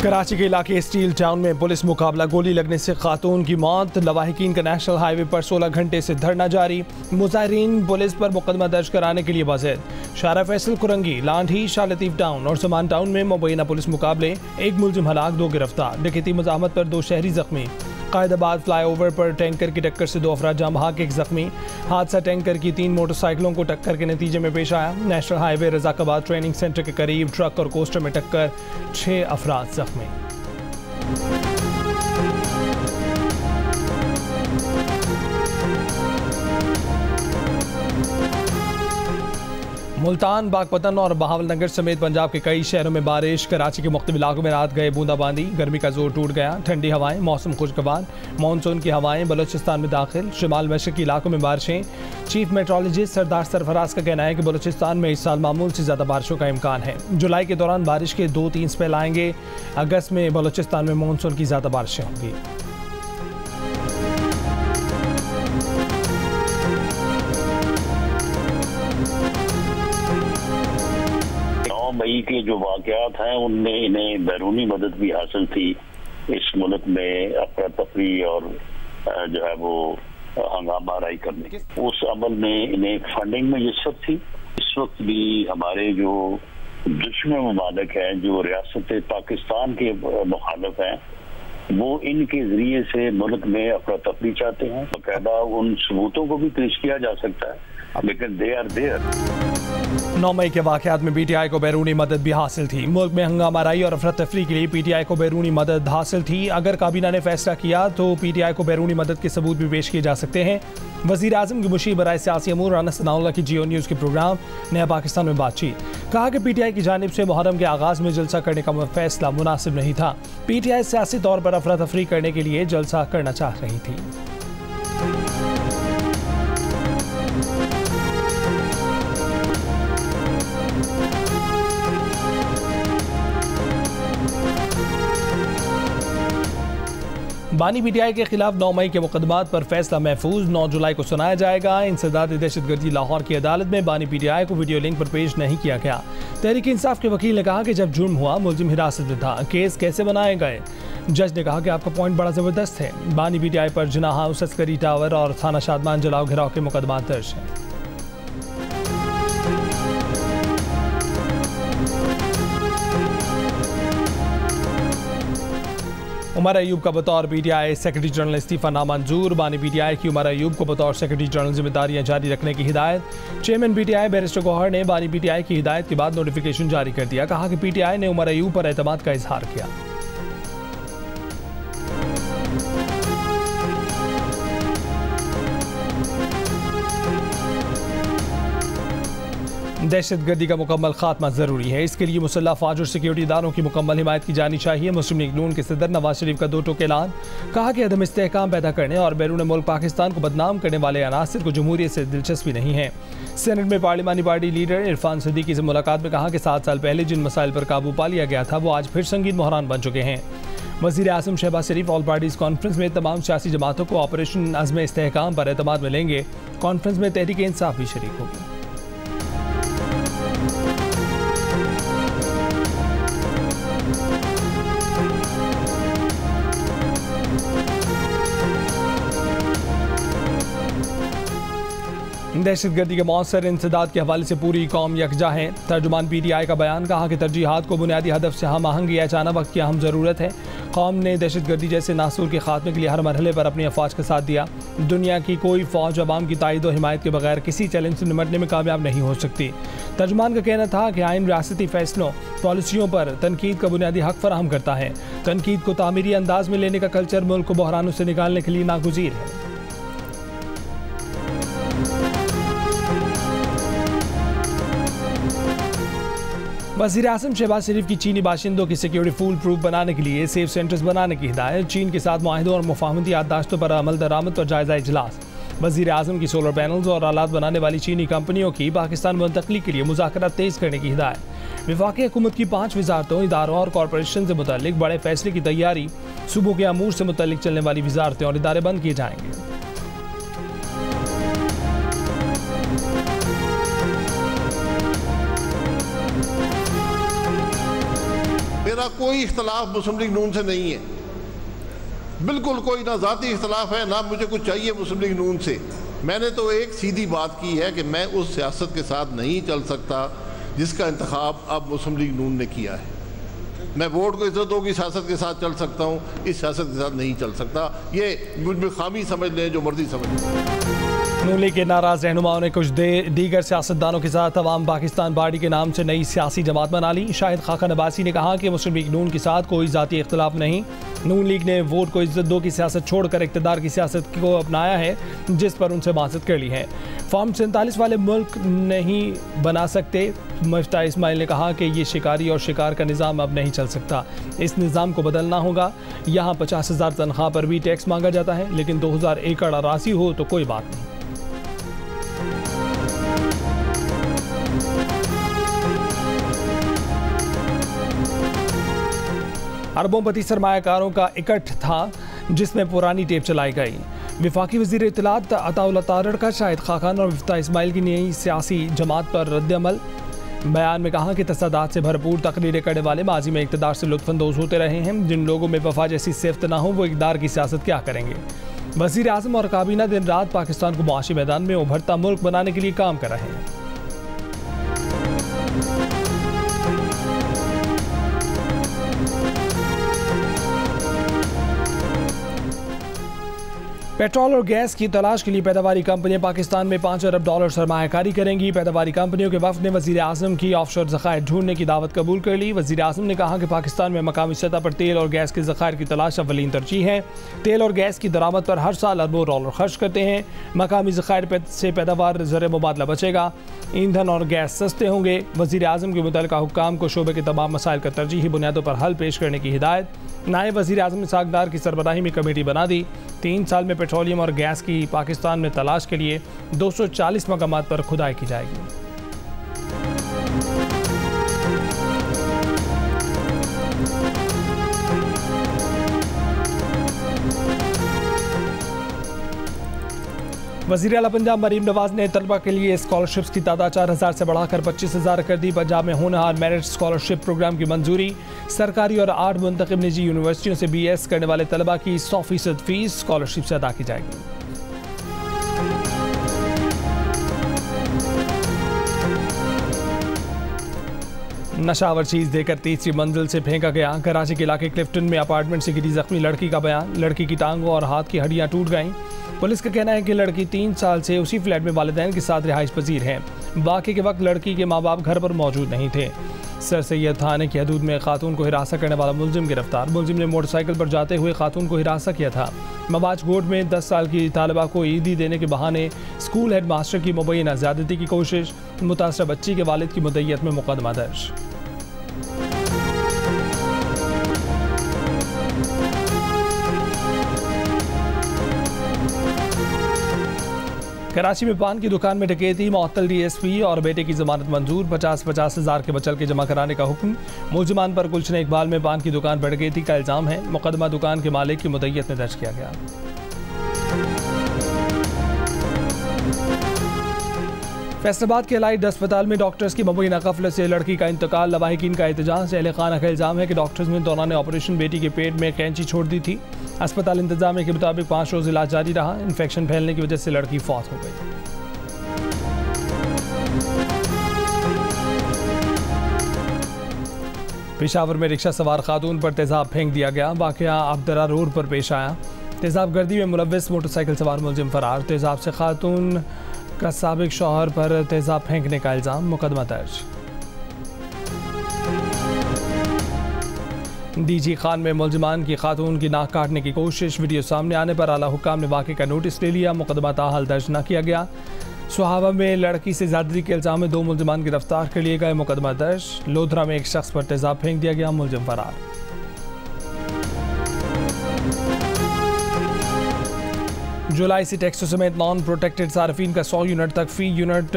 कराची के इलाके steel town में पुलिस मुकाबला, गोली लगने से खातून की मौत। लवाहिकीन का नेशनल हाईवे पर 16 घंटे से धरना जारी। मुजाहिरीन पुलिस पर मुकदमा दर्ज कराने के लिए बाज़ेद। शारा फैसल कुरंगी, लांढी, शाह लतीफ टाउन और समान टाउन में मुबैना पुलिस मुकाबले। एक मुलजिम हलाक, 2 गिरफ्तार। डकैती मज़ाहमत पर 2 शहरी जख्मी। कायदाबाद फ्लाईओवर पर टैंकर की टक्कर से 2 अफराद जाम बहक, 1 जख्मी। हादसा टैंकर की 3 मोटरसाइकिलों को टक्कर के नतीजे में पेश आया। National highway Razaqabad training centre के करीब ट्रक और कोस्टर में टक्कर, 6 अफराद जख्मी। मुल्तान, बागपतन और बहावलनगर समेत पंजाब के कई शहरों में बारिश। कराची के मुख्तलिफ इलाकों में रात गए बूंदाबांदी, गर्मी का जोर टूट गया। ठंडी हवाएं, मौसम खुशगवार। मानसून की हवाएं बलूचिस्तान में दाखिल, शिमाल मशरकी इलाकों में बारिशें। चीफ मेट्रोलॉजिस्ट सरदार सरफराज का कहना है कि बलूचिस्तान में इस साल मामूल से ज़्यादा बारिशों का इम्कान है। जुलाई के दौरान बारिश के 2-3 स्पेल आएंगे। अगस्त में बलूचिस्तान में मानसून की ज़्यादा बारिशें होंगी। मई के जो वाक़यात हैं उनमें इन्हें बैरूनी मदद भी हासिल थी। इस मुल्क में अफरा तफरी और जो है वो हंगामा राई करने के उस अमल में इन्हें फंडिंग में जिसत थी। इस वक्त भी हमारे जो दुश्मन ममालिक हैं, जो रियासत पाकिस्तान के मुखालिफ हैं, वो इनके जरिए से मुल्क में अफरा तफरी चाहते हैं। बाकायदा उन सबूतों को भी पेश किया जा सकता है, लेकिन दे आर देयर। 9 मई के वाक़यात में PTI को बैरूनी मदद भी हासिल थी। मुल्क में हंगामा राई और अफरा तफरी के लिए PTI को बैरूनी मदद हासिल थी। अगर काबीना ने फैसला किया तो PTI को बैरूनी मदद के सबूत भी पेश किए जा सकते हैं। वज़ीर आज़म की मुशीर बराए सियासी अमूर राना सनाउल्लाह की जियो न्यूज़ के प्रोग्राम नया पाकिस्तान में बातचीत। कहा कि PTI की जानिब से मुहर्रम के आगाज़ में जलसा करने का फैसला मुनासिब नहीं था। PTI सियासी तौर पर अफरा तफरी करने के लिए जलसा करना चाह रही थी। बानी PTI के खिलाफ 9 मई के मुकदमात पर फैसला महफूज 9 जुलाई को सुनाया जाएगा। इंसदाद दहशतगर्दी लाहौर की अदालत में बानी PTI को वीडियो लिंक पर पेश नहीं किया गया। तहरीक इंसाफ के वकील ने कहा कि जब जुर्म हुआ मुलजिम हिरासत में था, केस कैसे बनाए गए। जज ने कहा कि आपका पॉइंट बड़ा ज़बरदस्त है। बानी PTI पर जिना हाउस, अस्करी टावर और थाना शादमान जलाओ घिराव के मुकदमात दर्ज हैं। उमर अयूब का बतौर PTI सेक्रेटरी जनरल इस्तीफ़ा नामंजूर। बानी PTI की उमर अयूब को बतौर सेक्रेटरी जनरल जिम्मेदारियां जारी रखने की हिदायत। चेयरमैन PTI बैरिस्टर गौहर ने बानी PTI की हिदायत के बाद नोटिफिकेशन जारी कर दिया। कहा कि PTI ने उमर अयूब पर एतमाद का इजहार किया। दहशतगर्दी का मुकम्मल खात्मा ज़रूरी है। इसके लिए मुसल्लह फ़ौज और सिक्योरिटी इदारों की मुकम्मल हिमायत की जानी चाहिए। मुस्लिम लीग नून के सदर नवाज शरीफ का 2 टोक ऐलान। कहा कि अदम इस्तेहकाम पैदा करने और बैरून मुल्क पाकिस्तान को बदनाम करने वाले अनासिर को जमहूरियत से दिलचस्पी नहीं है। सेनेट में पार्लिमानी पार्टी लीडर इरफान सिद्दीकी से मुलाकात में कहा कि 7 साल पहले जिन मसाइल पर काबू पा लिया गया था वो आज फिर संगीन बहरान बन चुके हैं। वज़ीर आज़म शहबाज शरीफ ऑल पार्टीज़ कॉन्फ्रेंस में तमाम सियासी जमातों को ऑपरेशन अज़्म इस्तेहकाम पर एतमाद में लेंगे। कॉन्फ्रेंस में तहरीक इंसाफ भी शरीक होगी। दहशतगर्दी के मौसर इंसदाद के हवाले से पूरी कौम यकजा है। तर्जुमान PTI का बयान। कहा कि तरजीहात को बुनियादी हदफ से हम आहंगी अचानक वक्त की अहम ज़रूरत है। कौम ने दहशतगर्दी जैसे नासूर के खात्मे के लिए हर मरहले पर अपनी अफवाज का साथ दिया। दुनिया की कोई फ़ौज अवाम की ताईद और हिमायत के बगैर किसी चैलेंज से निपटने में कामयाब नहीं हो सकती। तर्जुमान का कहना था कि आइन रियासती फैसलों पॉलिसियों पर तनकीद का बुनियादी हक फराहम करता है। तनकीद को तामीरी अंदाज में लेने का कल्चर मुल्क को बहरानों से निकालने के लिए नागुज़ीर है। वज़ीर आज़म शहबाज शरीफ की चीनी बाशिंदों की सिक्योरिटी फूल प्रूफ बनाने के लिए सेफ सेंटर्स बनाने की हिदायत। चीन के साथ मुआहिदों और मुफाहमती याददाश्तों पर अमल दरामद और जायजा इजलास। वज़ीर आज़म की सोलर पैनल्स और आलात बनाने वाली चीनी कंपनियों की पाकिस्तान मुंतकली के लिए मुज़ाकरात तेज़ करने की हिदायत। वफाकी हुकूमत की 5 वजारतों, इदारों और कॉरपोरेशन से मुतल्लिक बड़े फैसले की तैयारी। सूबों के अमूर से मुतल्लिक चलने वाली वजारतें और इदारे बंद किए जाएंगे। मेरा मेरा कोई इख्तलाफ मुस्लिम लीग नून से नहीं है, बिल्कुल कोई ना ज़ाती इख्तलाफ है, ना मुझे कुछ चाहिए मुस्लिम लीग नून से। मैंने तो एक सीधी बात की है कि मैं उस सियासत के साथ नहीं चल सकता जिसका इंतखाब अब मुस्लिम लीग नून ने किया है। मैं वोट को इज्जतों की सियासत के साथ चल सकता हूँ, इस सियासत के साथ नहीं चल सकता। ये मुझ में खामी समझ लें, जो मर्जी समझ लें। नून लीग के नाराज रहनुमाओं ने कुछ दीगर सियासतदानों के साथ अवाम पाकिस्तान पार्टी के नाम से नई सियासी जमात बना ली। शाहिद खाकन अब्बासी ने कहा कि मुस्लिम लीग नून के साथ कोई ज़ाती इख्तलाफ नहीं। नून लीग ने वोट को इज्जत दो की सियासत छोड़कर इक़्तिदार की सियासत को अपनाया है, जिस पर उनसे बातचीत कर ली है। फॉर्म 47 वाले मुल्क नहीं बना सकते। मुफ्ती इस्माइल ने कहा कि ये शिकारी और शिकार का निज़ाम अब नहीं चल सकता, इस निज़ाम को बदलना होगा। यहाँ 50,000 तनख्वाह पर भी टैक्स मांगा जाता है, लेकिन 2000 एकड़ अराजी हो तो कोई बात नहीं। अरबोंपति सरमायाकारों का इकट्ठ था जिसमें पुरानी टेप चलाई गई। वफाकी वज़ीर इत्तलात अताउल्लाह तारड़ का शाहिद खाकन और मुफ्ती इस्माइल की नई सियासी जमात पर रद्द-ए-अमल। बयान में कहा कि तसादात से भरपूर तकरीरें करने वाले माजी में इक़्तिदार से लुत्फ़अंदोज़ होते रहे हैं। जिन लोगों में वफा जैसी सिफ्त ना हो वो इक़्तिदार की सियासत क्या करेंगे। वज़ीर आज़म और काबीना दिन रात पाकिस्तान को मुआशी मैदान में उभरता मुल्क बनाने के लिए काम कर रहे हैं। पेट्रोल और गैस की तलाश के लिए पैदावारी कंपनियां पाकिस्तान में $5 अरब सरमायाकारी करेंगी। पैदावारी कंपनियों के वफ़द ने वज़ीर आज़म की ऑफशोर ज़खायर ढूंढने की दावत कबूल कर ली। वज़ीर आज़म ने कहा कि पाकिस्तान में मकामी सतह पर तेल और गैस के ज़खायर की तलाश अव्वलीन तरजीह है। तेल और गैस की दरामद पर हर साल अरबों डॉलर खर्च करते हैं। मकामी ज़खायर से पैदावार ज़र मुबादला बचेगा, ईंधन और गैस सस्ते होंगे। वज़ीर आज़म के मुतल्लिक़ा हुक्काम को शोबे के तमाम मसाइल का तरजीही बुनियादों पर हल पेश करने की हिदायत। नायब वज़ीर आज़म इसाक डार की सरबराही में कमेटी बना दी। 3 साल में पेट्रोलियम और गैस की पाकिस्तान में तलाश के लिए 240 मकामात पर खुदाई की जाएगी। वज़ीर आला पंजाब मरीम नवाज ने तलबा के लिए स्कॉलरशिप्स की तादाद 4000 से बढ़ाकर 25,000 कर दी। पंजाब में होनहार मेरिट स्कॉलरशिप प्रोग्राम की मंजूरी। सरकारी और 8 मुंतखब निजी यूनिवर्सिटियों से BS करने वाले तलबा की 100% फीस स्कॉलरशिप से अदा की जाएगी। नशावर चीज़ देकर तीसरी मंजिल से फेंका गया। कराची के इलाके क्लिफ्टन में अपार्टमेंट से गिरी जख्मी लड़की का बयान। लड़की की टांगों और हाथ की हड्डियां टूट गईं। पुलिस का कहना है कि लड़की 3 साल से उसी फ्लैट में वालिदैन के साथ रिहाइश पजीर है। वाक़े के वक्त लड़की के माँ बाप घर पर मौजूद नहीं थे। सर सैयद थाने की हदूद में खातून को हिरासत करने वाला मुलजिम गिरफ्तार। मुलजिम ने मोटरसाइकिल पर जाते हुए खातून को हिरासत किया था। मवाज गोड में 10 साल की तालिबा को ईदी देने के बहाने स्कूल हेड मास्टर की मुबैना ज़्यादती की कोशिश। मुतासरा बच्ची के वालिद की मुद्दईयत में मुकदमा दर्ज। कराची में पान की दुकान में डकैती। मुअत्तल DSP और बेटे की जमानत मंजूर। 50-50 हज़ार के बचल के जमा कराने का हुक्म। मुलजिमान पर गुलशन इकबाल में पान की दुकान पर डकैती का इल्ज़ाम है। मुकदमा दुकान के मालिक की मुद्दईयत में दर्ज किया गया। फैसलाबाद के एलाइड अस्पताल में डॉक्टर्स की मुबैना गफलत से लड़की का इंतकाल। लवाहिकीन का एहतजाज। अहले खाना का इल्ज़ाम है कि डॉक्टर्स ने दौरान ऑपरेशन बेटी के पेट में कैंची छोड़ दी थी। अस्पताल इंतजामिया के मुताबिक 5 रोज़ इलाज जारी रहा। इन्फेक्शन फैलने की वजह से लड़की फौत हो गई। पेशावर में रिक्शा सवार खातून पर तेजाब फेंक दिया गया। वाक़या आबदरा रोड पर पेश आया। तेजाब गर्दी में मुलव्वस मोटरसाइकिल सवार मुलजिम फरार। तेजाब से खातून का साबिक शौहर पर तेजाब फेंकने का इल्ज़ाम। मुकदमा दर्ज। DG खान में मुलजिमान की खातून की नाक काटने की कोशिश। वीडियो सामने आने पर आला हुक्काम ने वाक़े का नोटिस ले लिया। मुकदमा ताहाल दर्ज न किया गया। सुहावा में लड़की से ज़्यादती के इल्ज़ाम में 2 मुलजिमान गिरफ्तार कर लिए गए। मुकदमा दर्ज। लोधरा में एक शख्स पर तेजाब फेंक दिया गया। मुलजिम फरार। जुलाई से टैक्सों समेत नॉन प्रोटेक्टेड सार्फिन का 100 यूनिट तक फ़ी यूनिट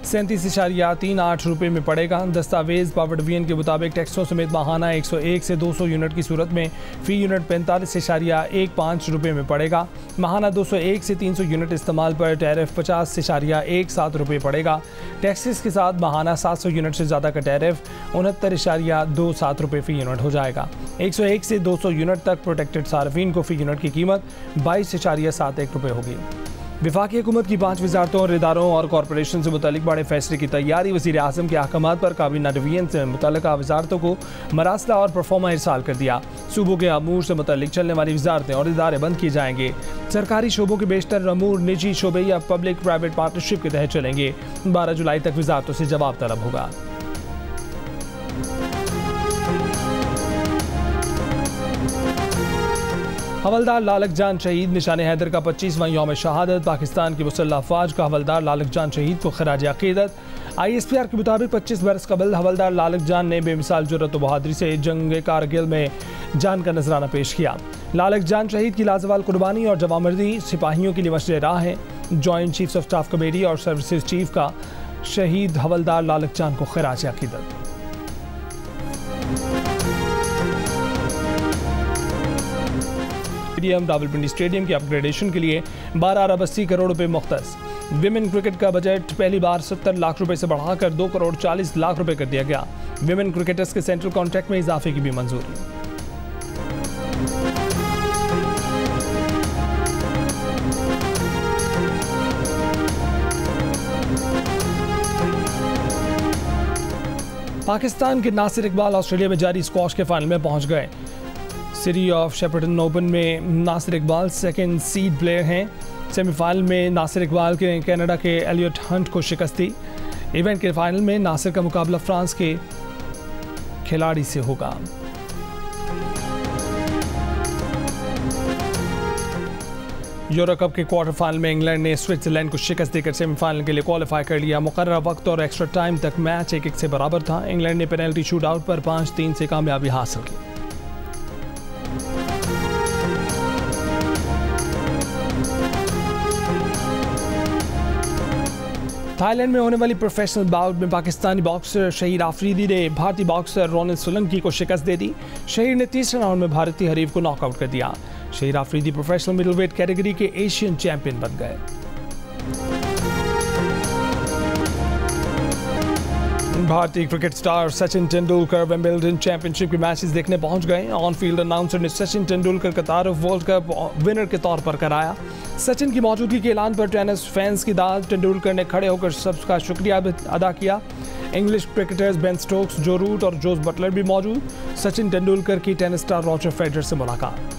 37.38 रुपये में पड़ेगा। दस्तावेज पावर डिवीजन के मुताबिक टैक्सों समेत माहाना 101 से 200 यूनिट की सूरत में फ़ी यूनिट 45.15 रुपये में पड़ेगा। माहाना 201 से 300 यूनिट इस्तेमाल पर टैरिफ 50.17 रुपये पड़ेगा। टैक्सेस के साथ माहाना 700 यूनिट से ज़्यादा का टैरिफ 69.27 रुपये फ़ी यूनिट हो जाएगा। 101 से 200 यूनिट तक प्रोटेक्टेड सार्फिन को फ़ी यूनिट की कीमत 22.71 रुपये होगी। वफाकी हुकूमत की 5 वजारतों और इदारों और कॉरपोरेशन से मुतालिक बड़े फैसले की तैयारी। वज़ीर आज़म के अहकामात पर काबीना डिवीजन से मुतल्लिका वजारतों को मरासला और परफॉर्मा इरसाल कर दिया। सूबों के अमूर से मुतालिक चलने वाली वजारतें और इदारे बंद किए जाएंगे। सरकारी शोबों के बेशतर अमूर निजी शोबे या पब्लिक प्राइवेट पार्टनरशिप के तहत चलेंगे। 12 जुलाई तक वजारतों से जवाब तलब होगा। हवलदार लालक जान शहीद निशान हैदर का 25वां यौम शहादत। पाकिस्तान की मुसल्लह अफवाज का हवलदार लालक जान शहीद को खराज अकीदत। ISPR के मुताबिक 25 बरस कबल हवलदार लालक जान ने बेमिसाल जुर्रत व बहादुरी से जंग कारगिल में जान का नजराना पेश किया। लालक जान शहीद की लाजवाल कुर्बानी और जवामर्दी सिपाहियों के लिए मशरे राह है। Joint chiefs of staff committee और सर्विसेज चीफ का शहीद हवलदार लालक जान को खराज अकीदत। रावलपिंडी स्टेडियम के अपग्रेडेशन के लिए 12 अरब 80 करोड़ रुपए मुख्तस। विमेन क्रिकेट का बजट पहली बार 70 लाख रुपए से बढ़ाकर 2 करोड़ 40 लाख रुपए कर दिया गया। विमेन क्रिकेटर्स के सेंट्रल कॉन्ट्रैक्ट में इजाफे की भी मंजूरी। पाकिस्तान के नासिर इकबाल ऑस्ट्रेलिया में जारी स्क्वॉश के फाइनल में पहुंच गए। सिटी ऑफ शेपर्टन ओपन में Nasir Iqbal second seed player हैं। सेमीफाइनल में नासिर इकबाल के कनाडा के एलियट हंट को शिकस्त दी। इवेंट के फाइनल में नासिर का मुकाबला फ्रांस के खिलाड़ी से होगा। यूरो कप के क्वार्टर फाइनल में इंग्लैंड ने स्विट्जरलैंड को शिकस्त देकर सेमीफाइनल के लिए क्वालिफाई कर लिया। मुकर्रर वक्त और एक्स्ट्रा टाइम तक मैच 1-1 से बराबर था। इंग्लैंड ने पेनल्टी शूट आउट पर 5-3 से कामयाबी हासिल की। थाईलैंड में होने वाली प्रोफेशनल बाउट में पाकिस्तानी बॉक्सर शहीर आफरीदी ने भारतीय बॉक्सर रोनिल सोलंकी को शिकस्त दे दी। शहीर ने तीसरे राउंड में भारतीय हरीफ को नॉकआउट कर दिया। Shaheer Afridi professional middleweight category के एशियन चैंपियन बन गए। भारतीय cricket star Sachin Tendulkar Wimbledon championship के मैचेस देखने पहुंच गए। ऑन फील्ड अनाउंसर ने सचिन तेंदुलकर का तारुफ वर्ल्ड कप विनर के तौर पर कराया। सचिन की मौजूदगी के ऐलान पर टेनिस फैंस की दाद। तेंदुलकर ने खड़े होकर सबका शुक्रिया अदा किया। इंग्लिश क्रिकेटर्स बेन स्टोक्स, जो रूट और जोस बटलर भी मौजूद। सचिन तेंदुलकर की टेनिस स्टार रॉजर फेडरर से मुलाकात।